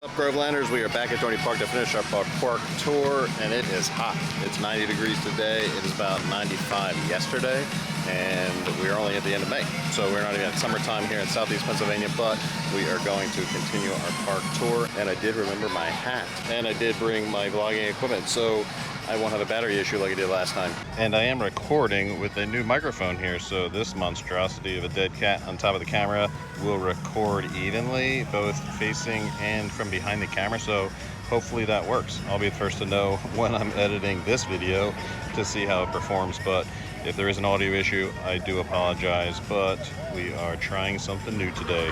Up Grovelanders, we are back at Dorney Park to finish up our park tour, and it is hot. It's 90 degrees today. It is about 95 yesterday, and we are only at the end of May. So we're not even at summertime here in Southeast Pennsylvania, but we are going to continue our park tour. And I did remember my hat, and I did bring my vlogging equipment, so I won't have a battery issue like I did last time. And I am recording with a new microphone here, so this monstrosity of a dead cat on top of the camera will record evenly, both facing and from behind the camera, so hopefully that works. I'll be the first to know when I'm editing this video to see how it performs, but if there is an audio issue, I do apologize, but we are trying something new today.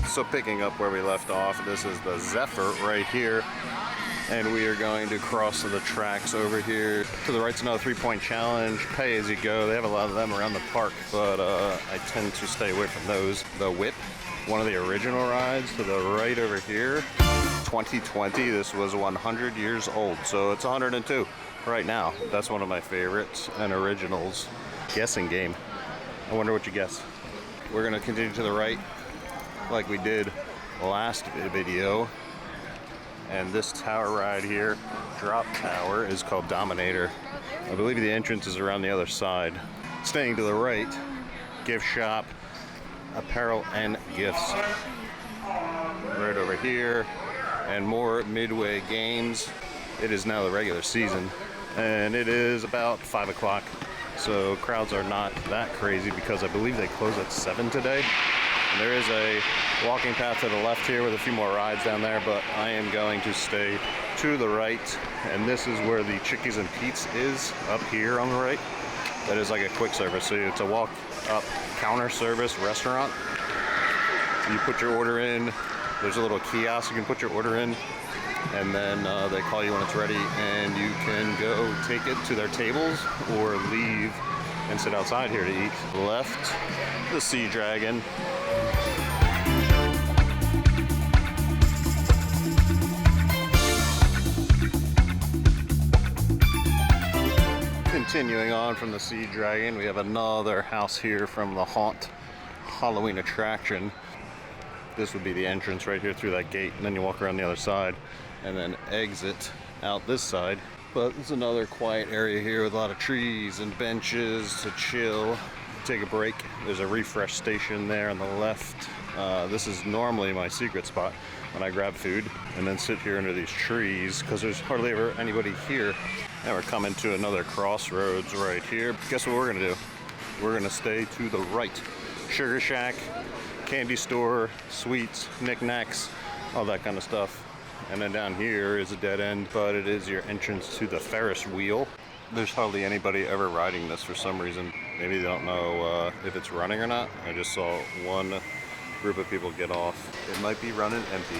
So picking up where we left off, this is the Zephyr right here. And we are going to cross the tracks over here. To the right's another 3-point challenge, pay as you go. They have a lot of them around the park, but I tend to stay away from those. The Whip, one of the original rides, to the right over here. 2020, this was 100 years old, so it's 102 right now. That's one of my favorites and originals. Guessing game. I wonder what you guess. We're gonna continue to the right like we did last video. And this tower ride here, drop tower, is called Dominator. I believe the entrance is around the other side. Staying to the right, gift shop, apparel and gifts. Right over here, and more Midway games. It is now the regular season, and it is about 5 o'clock. So crowds are not that crazy because I believe they close at 7 today. And there is a walking path to the left here with a few more rides down there, but I am going to stay to the right, and this is where the Chickies and Pete's is, up here on the right. That is like a quick service, so it's a walk up counter service restaurant. You put your order in, there's a little kiosk you can put your order in, and then they call you when it's ready, and you can go take it to their tables or leave and sit outside here to eat. Left, the Sea Dragon. Continuing on from the Sea Dragon, we have another house here from the Haunt Halloween attraction. This would be the entrance right here through that gate, and then you walk around the other side and then exit out this side. But it's another quiet area here with a lot of trees and benches to chill, take a break. There's a refresh station there on the left. This is normally my secret spot when I grab food and then sit here under these trees because there's hardly ever anybody here. And we're coming to another crossroads right here. Guess what we're gonna do? We're gonna stay to the right. Sugar Shack, candy store, sweets, knickknacks, all that kind of stuff. And then down here is a dead end, but it is your entrance to the Ferris wheel. There's hardly anybody ever riding this for some reason. Maybe they don't know if it's running or not. I just saw one group of people get off. It might be running empty.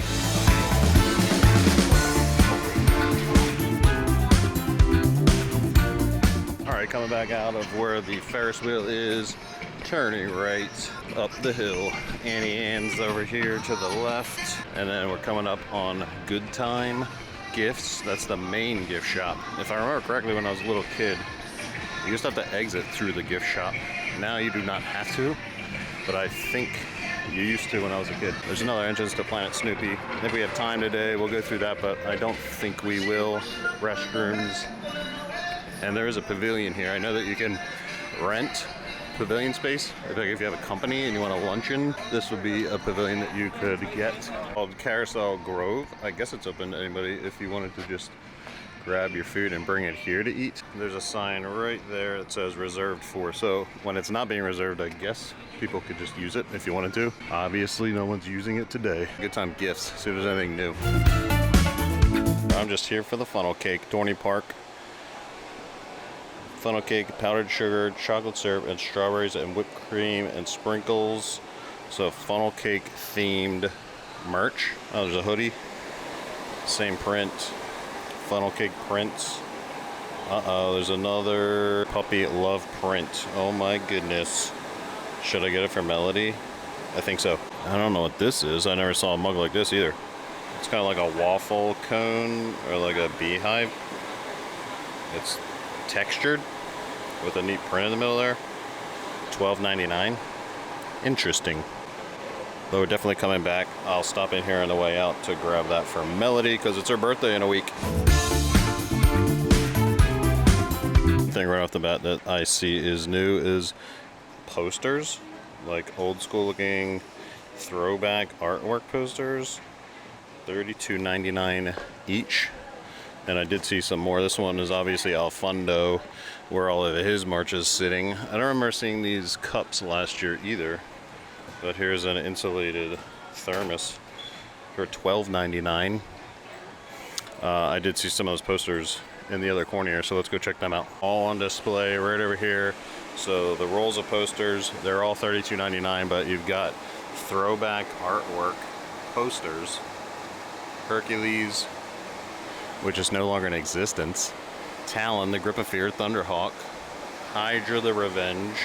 All right, coming back out of where the Ferris wheel is, turning right up the hill. Annie Ann's over here to the left, and then we're coming up on Good Time Gifts. That's the main gift shop. If I remember correctly, when I was a little kid, you used to have to exit through the gift shop. Now you do not have to, but I think you used to when I was a kid. There's another entrance to Planet Snoopy. If we have time today, we'll go through that, but I don't think we will. Restrooms. And there is a pavilion here. I know that you can rent pavilion space. If you have a company and you want a luncheon, this would be a pavilion that you could get. Called Carousel Grove. I guess it's open to anybody if you wanted to just grab your food and bring it here to eat. There's a sign right there that says reserved for. So when it's not being reserved, I guess people could just use it if you wanted to. Obviously, no one's using it today. Good Time Gifts. See if there's anything new. I'm just here for the funnel cake. Dorney Park. Funnel cake, powdered sugar, chocolate syrup, and strawberries, and whipped cream, and sprinkles. So funnel cake themed merch. Oh, there's a hoodie. Same print. Funnel cake prints. Uh-oh, there's another puppy love print. Oh my goodness. Should I get it for Melody? I think so. I don't know what this is. I never saw a mug like this either. It's kind of like a waffle cone or like a beehive. It's textured with a neat print in the middle there. $12.99. Interesting. But we're definitely coming back. I'll stop in here on the way out to grab that for Melody because it's her birthday in a week. Thing right off the bat that I see is new is posters, like old school looking throwback artwork posters, $32.99 each. And I did see some more. This one is obviously Alfundo, where all of his merch is sitting. I don't remember seeing these cups last year either. But here's an insulated thermos for $12.99. I did see some of those posters in the other corner here, so let's go check them out. All on display right over here. So the rolls of posters, they're all $32.99, but you've got throwback artwork posters. Hercules, which is no longer in existence. Talon, the Grip of Fear, Thunderhawk, Hydra, the Revenge,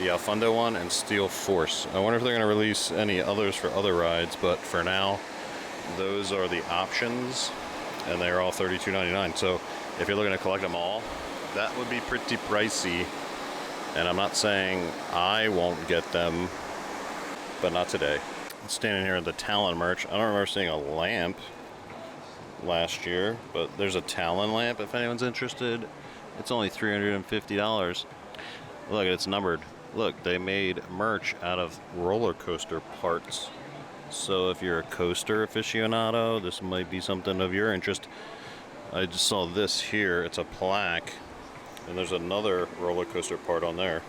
the Alfundo one, and Steel Force. I wonder if they're going to release any others for other rides, but for now, those are the options, and they're all $32.99. So if you're looking to collect them all, that would be pretty pricey. And I'm not saying I won't get them, but not today. I'm standing here at the Talon merch. I don't remember seeing a lamp last year, but there's a Talon lamp if anyone's interested. It's only $350. Look, it's numbered. Look, they made merch out of roller coaster parts. So if you're a coaster aficionado, this might be something of your interest. I just saw this here. It's a plaque, and there's another roller coaster part on there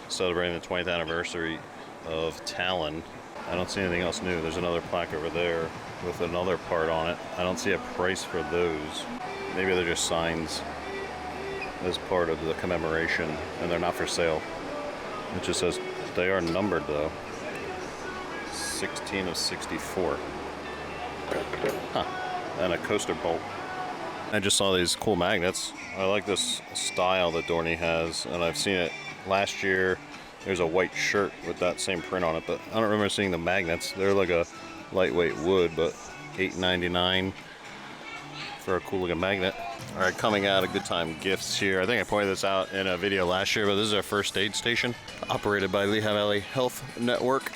celebrating the 20th anniversary of Talon. I don't see anything else new. There's another plaque over there with another part on it. I don't see a price for those. Maybe they're just signs as part of the commemoration, and they're not for sale. It just says they are numbered though. 16 of 64. Huh. And a coaster bolt. I just saw these cool magnets. I like this style that Dorney has, and I've seen it last year. There's a white shirt with that same print on it, but I don't remember seeing the magnets. They're like a lightweight wood, but $8.99 for a cool looking magnet. All right, coming out of Good Time Gifts here. I think I pointed this out in a video last year, but this is our first aid station operated by Lehigh Valley Health Network.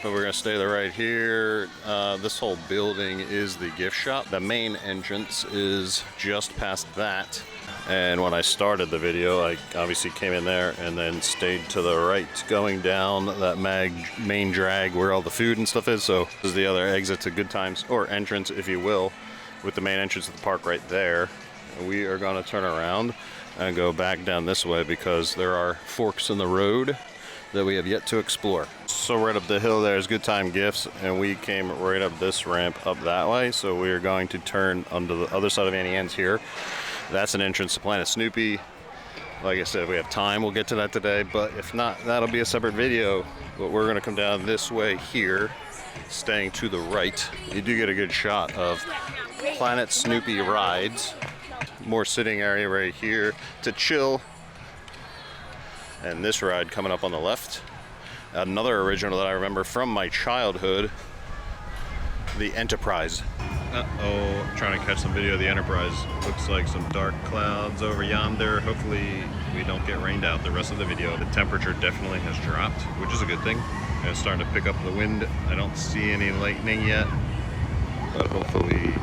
But we're gonna stay there right here. This whole building is the gift shop. The main entrance is just past that. And when I started the video, I obviously came in there and then stayed to the right, going down that main drag where all the food and stuff is. So this is the other exit to Good Times, or entrance, if you will, with the main entrance of the park right there. And we are gonna turn around and go back down this way because there are forks in the road that we have yet to explore. So right up the hill there is Good Time Gifts, and we came right up this ramp up that way. So we are going to turn onto the other side of Annie Ann's here. That's an entrance to Planet Snoopy. Like I said, if we have time, we'll get to that today, but if not, that'll be a separate video. But we're gonna come down this way here, staying to the right. You do get a good shot of Planet Snoopy rides. More sitting area right here to chill. And this ride coming up on the left. Another original that I remember from my childhood, the Enterprise. Uh-oh, I'm trying to catch some video of the Enterprise. Looks like some dark clouds over yonder. Hopefully we don't get rained out the rest of the video. The temperature definitely has dropped, which is a good thing. And it's starting to pick up the wind. I don't see any lightning yet, but hopefully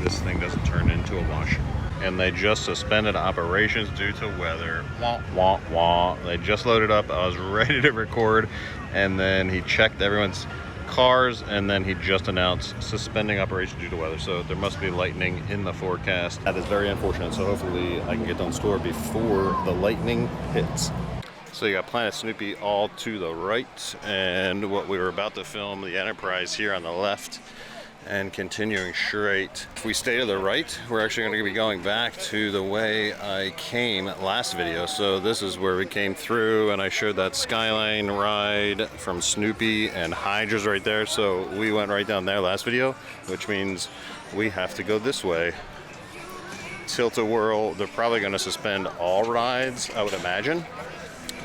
this thing doesn't turn into a wash. And they just suspended operations due to weather. Wah, wah, wah. They just loaded up. I was ready to record, and then he checked everyone's cars, and then he just announced suspending operations due to weather. So there must be lightning in the forecast. That is very unfortunate. So hopefully I can get down store before the lightning hits. So you got Planet Snoopy all to the right, and what we were about to film, the Enterprise, here on the left. And continuing straight. If we stay to the right, we're actually going to be going back to the way I came last video. So this is where we came through, and I showed that Skyline ride from Snoopy, and Hydra's right there. So we went right down there last video, which means we have to go this way. Tilt-A-Whirl, they're probably going to suspend all rides, I would imagine.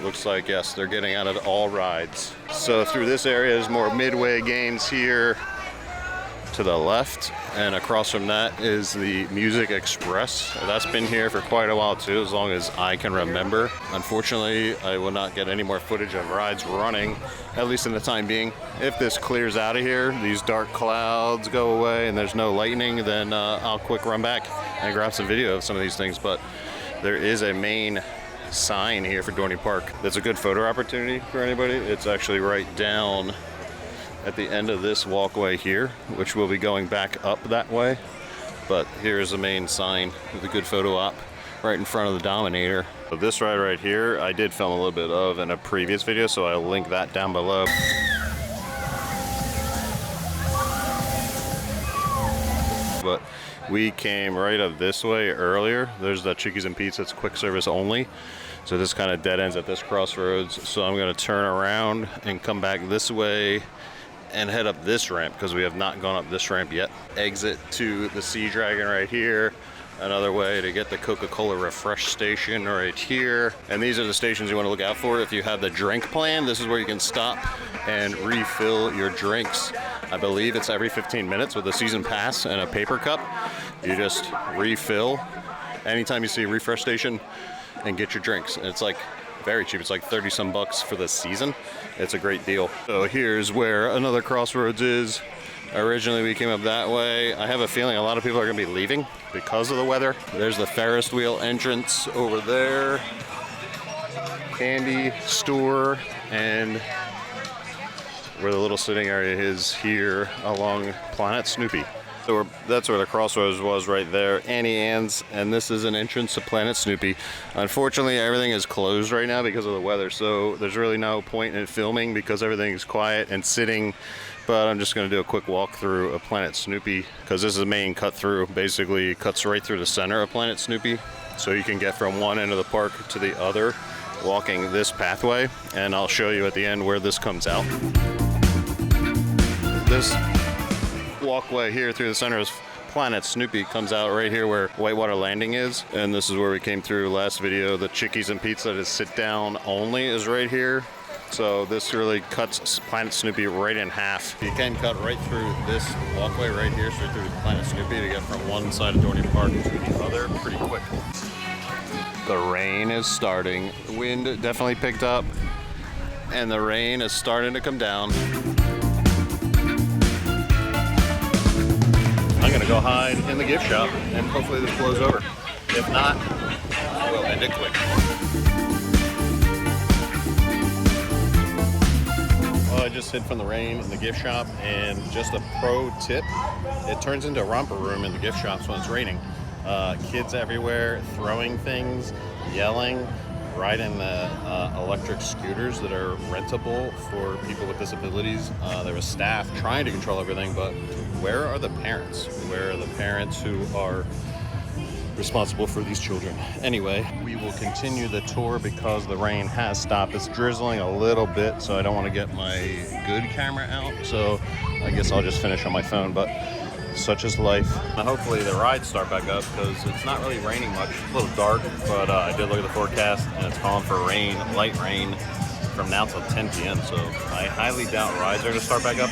Looks like, yes, they're getting out of all rides. So through this area, there's more midway games here. To the left, And across from that is the Music Express. That's been here for quite a while too, as long as I can remember. Unfortunately, I will not get any more footage of rides running, at least in the time being. If this clears out of here, these dark clouds go away and there's no lightning, then I'll quick run back and grab some video of some of these things. But there is a main sign here for Dorney Park. That's a good photo opportunity for anybody. It's actually right down at the end of this walkway here, which will be going back up that way. But here's the main sign with a good photo op right in front of the Dominator. So this ride right here, I did film a little bit of in a previous video, so I'll link that down below. But we came right up this way earlier. There's the Chickies and Pete's, that's quick service only. So this kind of dead ends at this crossroads. So I'm gonna turn around and come back this way and head up this ramp, because we have not gone up this ramp yet. Exit to the Sea Dragon right here. Another way to get the Coca-Cola refresh station right here. And these are the stations you want to look out for if you have the drink plan. This is where you can stop and refill your drinks. I believe it's every 15 minutes with a season pass and a paper cup. You just refill anytime you see a refresh station and get your drinks. And it's like very cheap. It's like 30 some bucks for the season. It's a great deal. So here's where another crossroads is. Originally we came up that way. I have a feeling a lot of people are gonna be leaving because of the weather. There's the Ferris wheel entrance over there. Candy store, and where the little sitting area is here along Planet Snoopy. So that's where the crossroads was, right there. Annie Ann's, and this is an entrance to Planet Snoopy. Unfortunately, everything is closed right now because of the weather, so there's really no point in filming because everything is quiet and sitting. But I'm just going to do a quick walkthrough of Planet Snoopy, because this is the main cut through. Basically, cuts right through the center of Planet Snoopy, so you can get from one end of the park to the other walking this pathway. And I'll show you at the end where this comes out. This walkway here through the center of Planet Snoopy comes out right here where Whitewater Landing is, and this is where we came through last video. The Chickies and Pete's that is sit down only is right here. So this really cuts Planet Snoopy right in half. You can cut right through this walkway right here, straight through Planet Snoopy, to get from one side of Dorney Park to the other pretty quick. The rain is starting. The wind definitely picked up, and the rain is starting to come down. I'm gonna go hide in the gift shop and hopefully this blows over. If not, we'll end it quick. Well, I just hid from the rain in the gift shop, and just a pro tip, it turns into a romper room in the gift shops when it's raining. Kids everywhere throwing things, yelling, riding the electric scooters that are rentable for people with disabilities. There was staff trying to control everything, but where are the parents? Where are the parents who are responsible for these children? Anyway, we will continue the tour because the rain has stopped. It's drizzling a little bit, so I don't want to get my good camera out, so I guess I'll just finish on my phone. But such is life. Hopefully the rides start back up, because it's not really raining much. It's a little dark, but I did look at the forecast and it's calling for rain, light rain, from now till 10 p.m. So I highly doubt rides are going to start back up.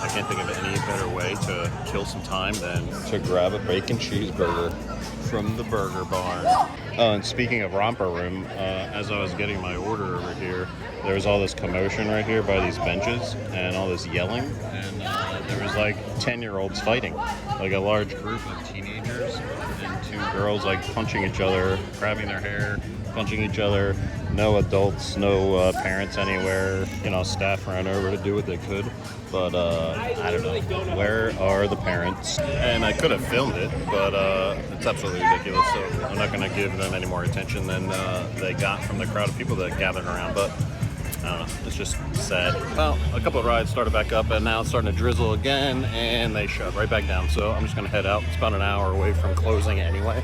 I can't think of any better way to kill some time than to grab a bacon cheeseburger from the Burger Barn. Oh, and speaking of romper room, as I was getting my order over here, there was all this commotion right here by these benches and all this yelling, and there was like 10-year-olds fighting, like a large group of teenagers and two girls like punching each other, grabbing their hair, punching each other. No adults, no parents anywhere. You know, staff ran over to do what they could, but I don't know. Where are the parents? And I could have filmed it, but it's absolutely ridiculous, so I'm not going to give them any more attention than they got from the crowd of people that gathered around. But I don't know, it's just sad. Well, a couple of rides started back up, and now it's starting to drizzle again, and they shut right back down. So I'm just going to head out. It's about an hour away from closing anyway.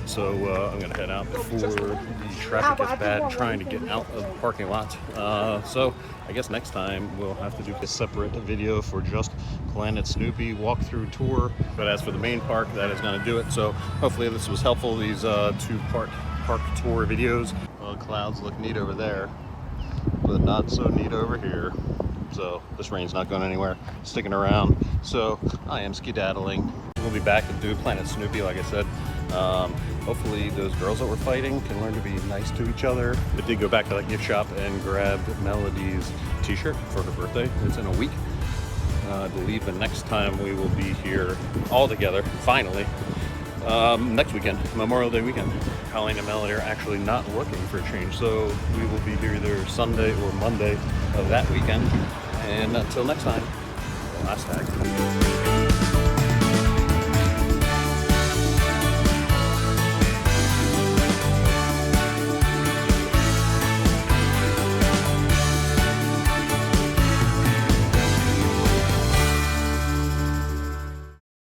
So I'm going to head out before the traffic is bad, trying to get out of the parking lot. So I guess next time we'll have to do a separate video for just Planet Snoopy walkthrough tour. But as for the main park, that is going to do it. So hopefully this was helpful, these two-part park tour videos. Well, clouds look neat over there, but not so neat over here. So this rain's not going anywhere, sticking around. So I am skedaddling. We'll be back and do Planet Snoopy, like I said. Hopefully those girls that were fighting can learn to be nice to each other. I did go back to the gift shop and grab Melody's t-shirt for her birthday. It's in a week. I believe the next time we will be here all together, finally, next weekend, Memorial Day weekend. Colleen and Melody are actually not working for a change, so we will be here either Sunday or Monday of that weekend. And until next time, last tag.